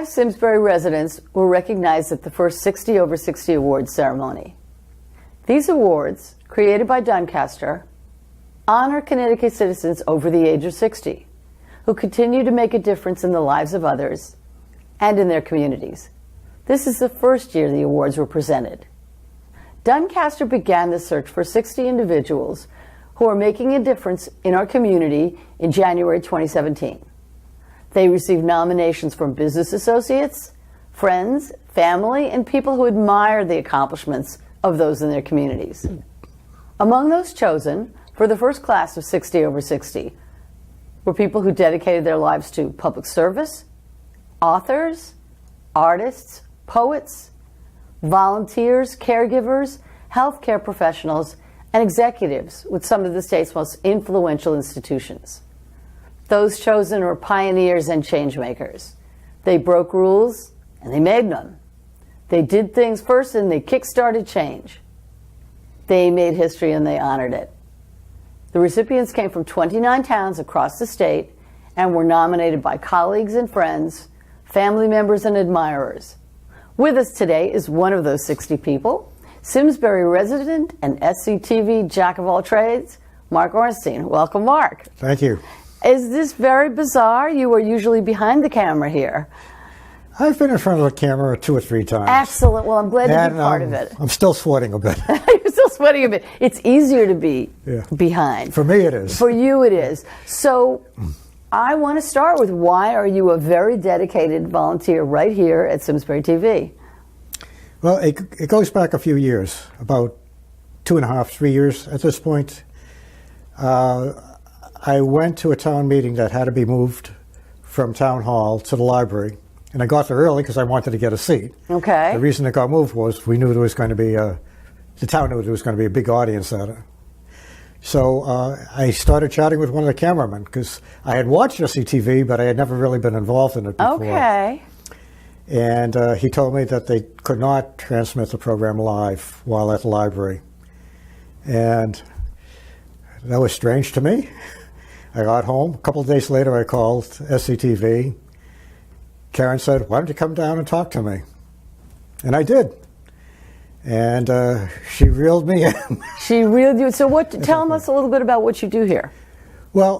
5 Simsbury residents were recognized at the first 60 over 60 awards ceremony. These awards, created by Duncaster, honor Connecticut citizens over the age of 60 who continue to make a difference in the lives of others and in their communities. This is the first year the awards were presented. Duncaster began the search for 60 individuals who are making a difference in our community in January 2017. They received nominations from business associates, friends, family, and people who admire the accomplishments of those in their communities. Among those chosen for the first class of 60 over 60 were people who dedicated their lives to public service, authors, artists, poets, volunteers, caregivers, healthcare professionals, and executives with some of the state's most influential institutions. Those chosen were pioneers and change makers. They broke rules and they made them. They did things first and they kick-started change. They made history and they honored it. The recipients came from 29 towns across the state and were nominated by colleagues and friends, family members and admirers. With us today is one of those 60 people, Simsbury resident and SCTV jack of all trades, Mark Orenstein. Welcome, Mark. Thank you. Is this very bizarre? You are usually behind the camera here. I've been in front of the camera 2 or 3 times. Excellent. Well, I'm glad to be part of it. I'm still sweating a bit. You're still sweating a bit. It's easier to be behind. For me, it is. For you, it is. So I want to start with, why are you a very dedicated volunteer right here at Simsbury TV? Well, it goes back a few years, about 2.5, 3 years at this point. I went to a town meeting that had to be moved from town hall to the library, and I got there early because I wanted to get a seat. Okay. The reason it got moved was we knew there was going to be the town knew there was going to be a big audience at it. So I started chatting with one of the cameramen because I had watched SCTV, but I had never really been involved in it before. Okay. And he told me that they could not transmit the program live while at the library. And that was strange to me. I got home. A couple of days later, I called SCTV. Karen said, "Why don't you come down and talk to me?" And I did. And she reeled me in. She reeled you. So tell us a little bit about what you do here. Well,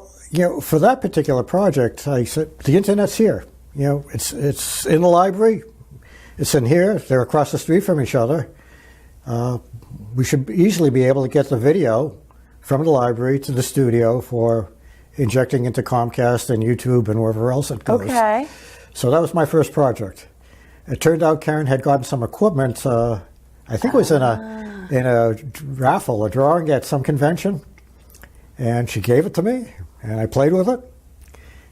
for that particular project, I said, the internet's here. It's in the library. It's in here. They're across the street from each other. We should easily be able to get the video from the library to the studio for injecting into Comcast and YouTube and wherever else it goes. Okay. So that was my first project. It turned out Karen had gotten some equipment. I think it was in a raffle, a drawing at some convention, and she gave it to me, and I played with it.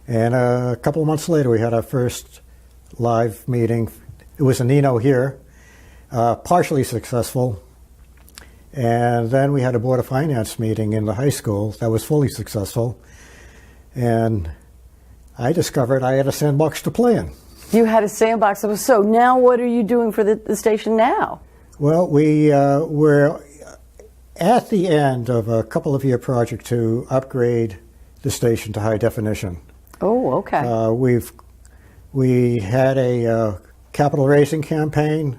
And a couple of months later, we had our first live meeting. It was in Nino here, partially successful. And then we had a Board of Finance meeting in the high school that was fully successful. And I discovered I had a sandbox to play in. You had a sandbox. So now what are you doing for the station now? Well, we're at the end of a couple of year project to upgrade the station to high definition. Oh, okay. We had a capital raising campaign.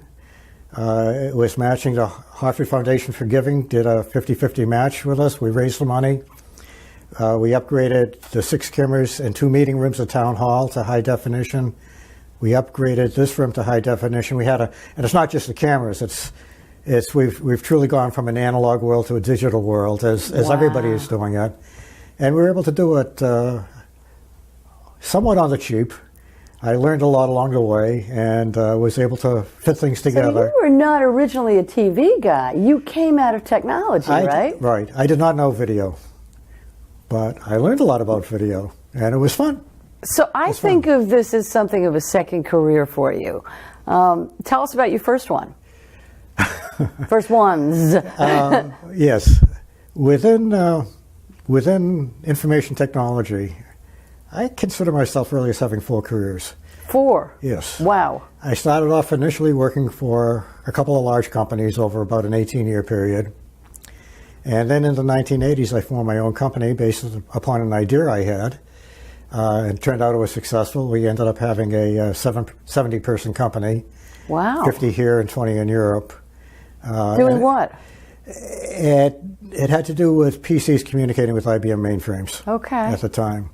It was matching the Hartford Foundation for Giving, did a 50-50 match with us. We raised the money. We upgraded the 6 cameras and 2 meeting rooms at Town Hall to high definition. We upgraded this room to high definition. We had and it's not just the cameras. We've truly gone from an analog world to a digital world, as everybody is doing it, and we were able to do it somewhat on the cheap. I learned a lot along the way and was able to fit things together. So you were not originally a TV guy. You came out of technology, right? Right. I did not know video, but I learned a lot about video, and it was fun. So I think of this as something of a second career for you. Tell us about your first one. First ones. Yes. Within information technology, I consider myself really as having 4 careers. 4? Yes. Wow. I started off initially working for a couple of large companies over about an 18-year period. And then in the 1980s, I formed my own company based upon an idea I had. It turned out it was successful. We ended up having a 70-person company, Wow. 50 here and 20 in Europe. Doing what? It had to do with PCs communicating with IBM mainframes Okay. at the time,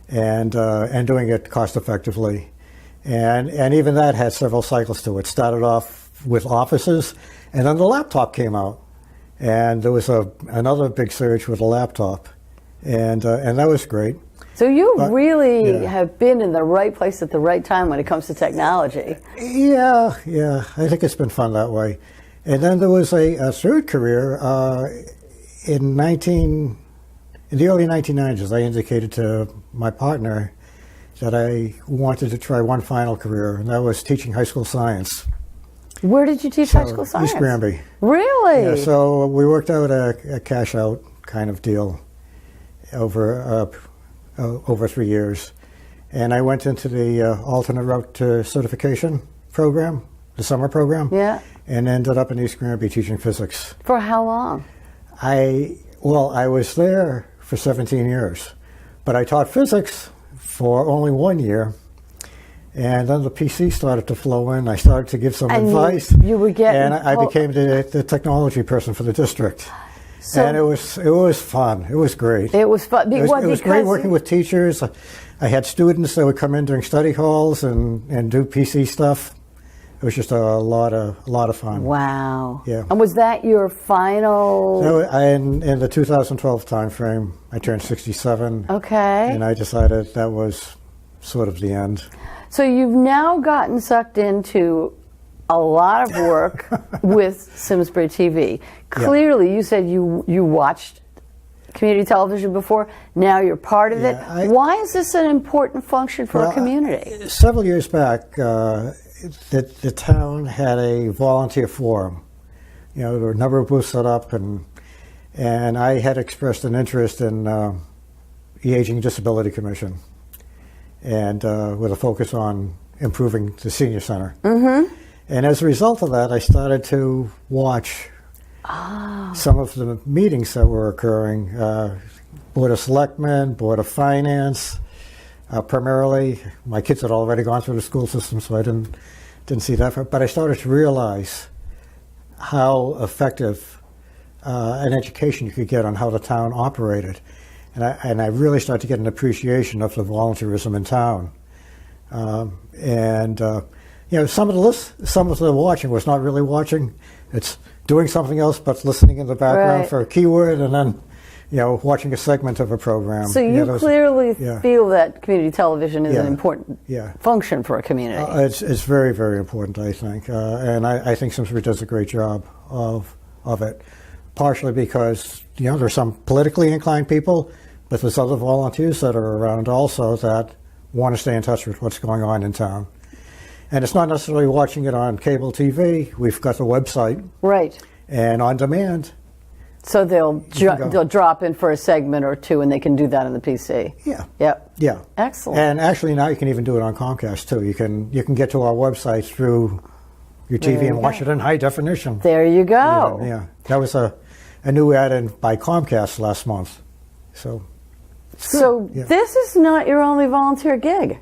and doing it cost effectively, and even that had several cycles to it. Started off with offices, and then the laptop came out, and there was another big surge with the laptop, and that was great. So you But, really yeah. have been in the right place at the right time when it comes to technology. Yeah, I think it's been fun that way. And then there was a third career in the early 1990s. I indicated to my partner that I wanted to try one final career, and that was teaching high school science. Where did you teach high school science? East Granby. Really? Yeah, so we worked out a cash out kind of deal over 3 years, and I went into the alternate route to certification program, the summer program, Yeah. and ended up in East Granby teaching physics. For how long? I was there for 17 years, but I taught physics for only 1 year, and then the PC started to flow in. I started to give some And advice, you were getting and I became the technology person for the district. So- And it was fun. It was great. It was fun. It was great because- working with teachers. I had students that would come in during study halls and do PC stuff. It was just a lot of fun. Wow. Yeah. And was that your final? So in the 2012 timeframe, I turned 67. Okay. And I decided that was sort of the end. So you've now gotten sucked into a lot of work with Simsbury TV. Clearly, you said you watched community television before. Now you're part of Yeah, it. Why is this an important function for a community? Several years back, the town had a volunteer forum. You know, there were a number of booths set up, and I had expressed an interest in the Aging Disability Commission, and with a focus on improving the senior center. Mm-hmm. And as a result of that, I started to watch some of the meetings that were occurring. Board of Selectmen, Board of Finance, primarily. My kids had already gone through the school system, so I didn't see that. But I started to realize how effective an education you could get on how the town operated. And I really started to get an appreciation of the volunteerism in town. Some of the watching was not really watching. It's doing something else but listening in the background Right. for a keyword, and then watching a segment of a program. So you clearly yeah. feel that community television is an Yeah. important Yeah. function for a community. It's very, very important, I think. And I think Simsbury does a great job of it, partially because, there's some politically inclined people, but there's other volunteers that are around also that want to stay in touch with what's going on in town. And it's not necessarily watching it on cable TV. We've got the website. Right. And on demand. So they'll go. they'll drop in for a segment or two, and they can do that on the PC. Yeah. Yep. Yeah. Excellent. And actually now you can even do it on Comcast too. You can get to our website through your TV and watch it in high definition. There you go. Yeah. That was a new ad in by Comcast last month. So Yeah. This is not your only volunteer gig.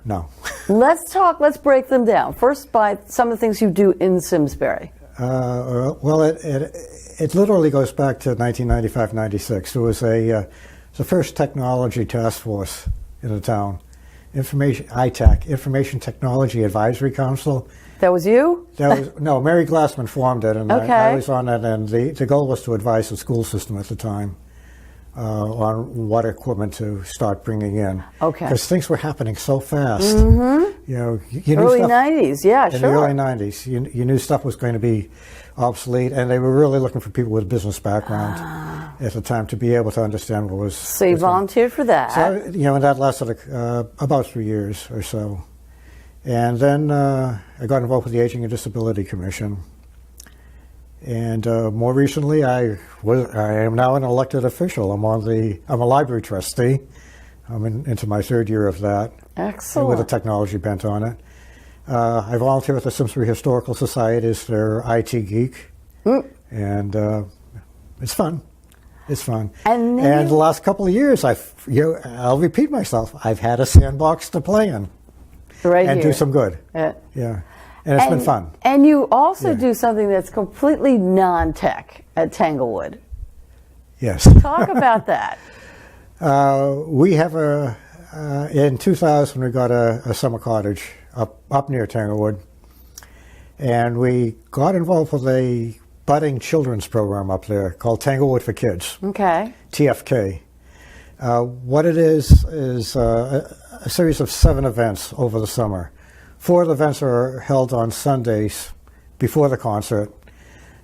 no. Let's break them down. First, by some of the things you do in Simsbury. Well, it literally goes back to 1995-96. There was the first technology task force in the town, ITAC, Information Technology Advisory Council. That was you? Mary Glassman formed it, and Okay. I was on it, and the goal was to advise the school system at the time on what equipment to start bringing in. Okay. Because things were happening so fast. Mm-hmm. You knew Early stuff, 90s, yeah, in sure. the early 90s, you knew stuff was going to be obsolete, and they were really looking for people with a business background at the time to be able to understand what was. So you volunteered for that. So, and that lasted about 3 years or so. And then I got involved with the Aging and Disability Commission. And more recently, I am now an elected official. I'm a library trustee. I'm into my third year of that. Excellent. With a technology bent on it. I volunteer with the Simsbury Historical Society as their IT geek, and it's fun. It's fun. And the last couple of years, I'll repeat myself. I've had a sandbox to play in and do some good. Yeah. And it's been fun. And you also do something that's completely non-tech at Tanglewood. Yes. Talk about that. We have in 2000, we got a summer cottage up near Tanglewood. And we got involved with a budding children's program up there called Tanglewood for Kids. Okay. TFK. What it is a series of 7 events over the summer. 4 of the events are held on Sundays before the concert.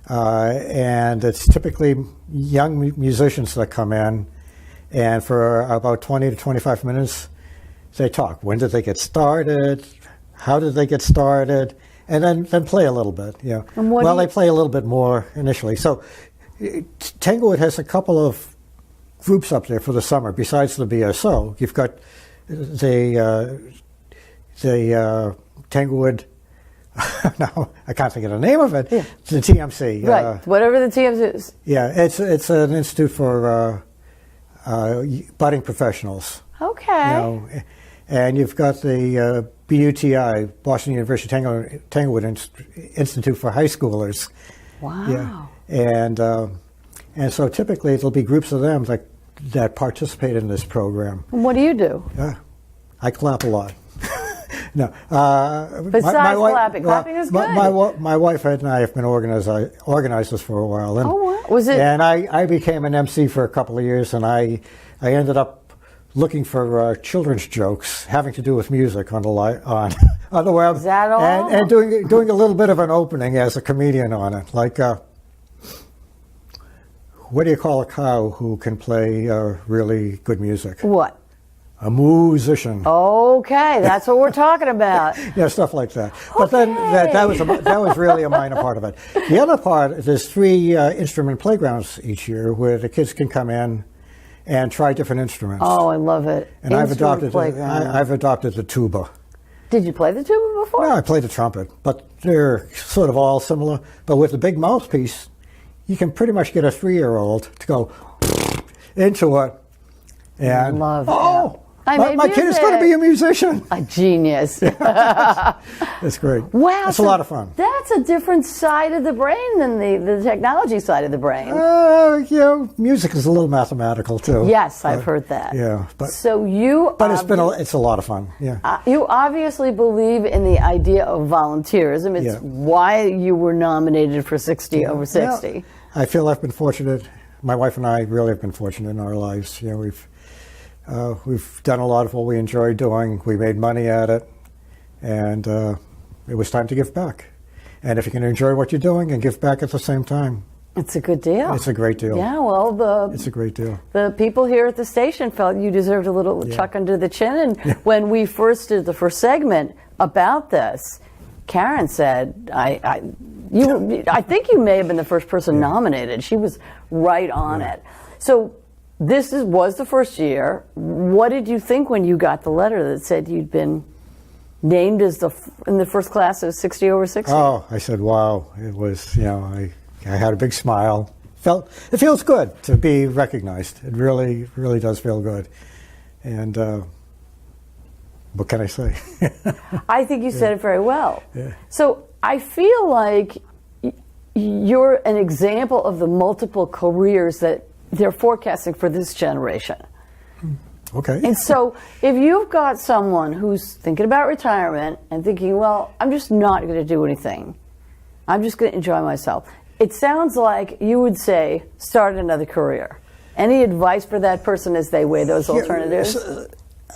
And it's typically young musicians that come in, and for about 20 to 25 minutes, they talk. When did they get started? How did they get started? And then play a little bit. Yeah. Well, they play a little bit more initially. So Tanglewood has a couple of groups up there for the summer besides the BSO. You've got the Tanglewood. No, I can't think of the name of it. Yeah. The TMC. Right. Whatever the TMC is. Yeah, it's an institute for budding professionals. Okay. And you've got the BUTI, Boston University Tanglewood Institute for High Schoolers. Wow. Yeah. And so typically it'll be groups of them that participate in this program. And what do you do? I clap a lot. No. Besides clapping. Clapping is good. My wife and I have been organizers for a while. And, wow. Was it? And I became an MC for a couple of years, and I ended up looking for children's jokes having to do with music on the web. Is that all? And doing a little bit of an opening as a comedian on it. Like, what do you call a cow who can play really good music? What? A musician. Okay, that's what we're talking about. Yeah, stuff like that. But then that was really a minor part of it. The other part, there's 3 instrument playgrounds each year where the kids can come in and try different instruments. Oh, I love it. And I've adopted the tuba. Did you play the tuba before? No, I played the trumpet, but they're sort of all similar. But with the big mouthpiece, you can pretty much get a 3-year-old to go into it. And love that. My kid is going to be a musician. A genius. That's great. Wow. It's a lot of fun. That's a different side of the brain than the technology side of the brain. Music is a little mathematical too. Yes, I've heard that. Yeah. It's a lot of fun. Yeah. You obviously believe in the idea of volunteerism. It's why you were nominated for 60 over 60. Well, I feel I've been fortunate. My wife and I really have been fortunate in our lives. We've done a lot of what we enjoy doing. We made money at it, and it was time to give back. And if you can enjoy what you're doing and give back at the same time, it's a good deal. It's a great deal. Yeah, well, it's a great deal. The people here at the station felt you deserved a little chuck under the chin. And when we first did the first segment about this, Karen said, I think you may have been the first person nominated. She was right on it. So. This was the first year. What did you think when you got the letter that said you'd been named as in the first class of 60 over 60? Oh, I said, wow. It was, I had a big smile. It feels good to be recognized. It really, really does feel good. And what can I say? I think you said it very well. Yeah. So I feel like you're an example of the multiple careers that they're forecasting for this generation. Okay. And so if you've got someone who's thinking about retirement and thinking, well, I'm just not going to do anything. I'm just going to enjoy myself. It sounds like you would say, start another career. Any advice for that person as they weigh those alternatives?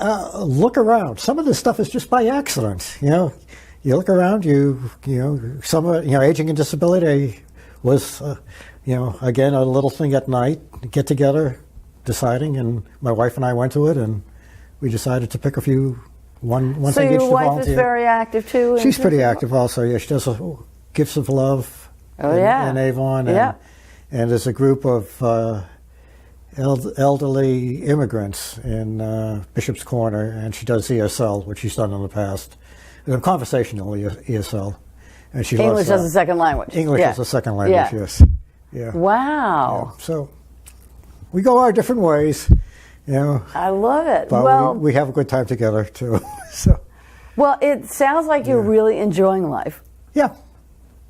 Look around. Some of this stuff is just by accident. You look around, aging and disability was... again, a little thing at night, get together, deciding, and my wife and I went to it, and we decided to pick one thing each to volunteer. So your wife is very active, too? She's pretty active also, yeah. She does Gifts of Love in Avon, and there's a group of elderly immigrants in Bishop's Corner, and she does ESL, which she's done in the past, and conversational ESL. And she English as a second language. English as a second language, yes. Yeah. Wow. Yeah. So we go our different ways, you know. I love it. But Well, we have a good time together too. So well, it sounds like you're really enjoying life. yeah,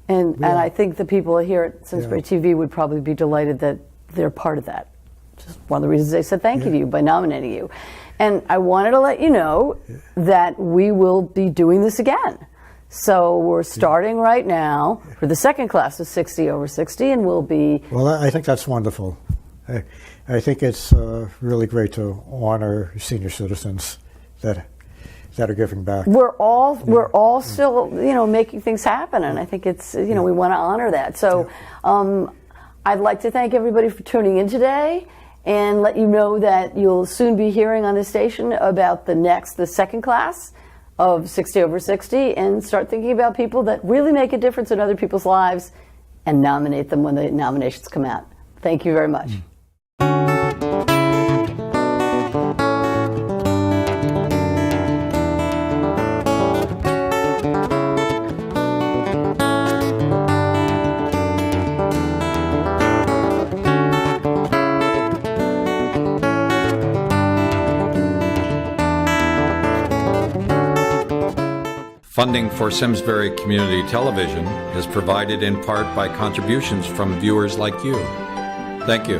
And I think the people here at Simsbury TV would probably be delighted that they're part of that. Just one of the reasons they said thank you to you by nominating you. And I wanted to let you know that we will be doing this again. So we're starting right now for the second class of 60 over 60, and we'll be... Well, I think that's wonderful. I think it's really great to honor senior citizens that are giving back. We're all still, making things happen, and I think it's, we want to honor that. So I'd like to thank everybody for tuning in today and let you know that you'll soon be hearing on this station about the second class of 60 over 60, and start thinking about people that really make a difference in other people's lives and nominate them when the nominations come out. Thank you very much. Funding for Simsbury Community Television is provided in part by contributions from viewers like you. Thank you.